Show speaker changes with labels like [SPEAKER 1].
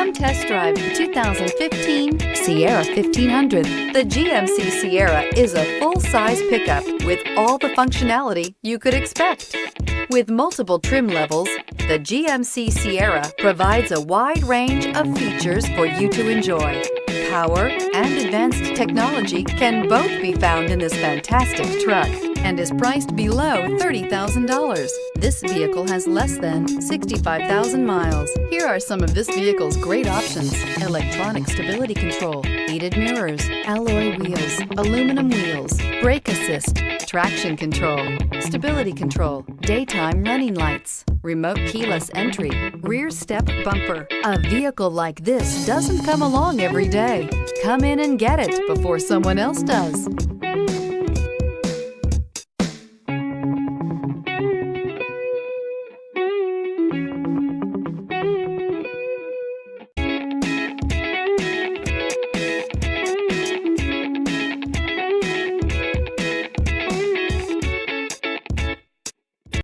[SPEAKER 1] Come test drive the 2015 Sierra 1500. The GMC Sierra is a full-size pickup with all the functionality you could expect. With multiple trim levels, the GMC Sierra provides a wide range of features for you to enjoy. Power and advanced technology can both be found in this fantastic truck and is priced below $30,000. This vehicle has less than 65,000 miles. Here are some of this vehicle's great options: electronic stability control, heated mirrors, alloy wheels, aluminum wheels, brake assist, traction control, stability control, daytime running lights, remote keyless entry, rear step bumper. A vehicle like this doesn't come along every day. Come in and get it before someone else does.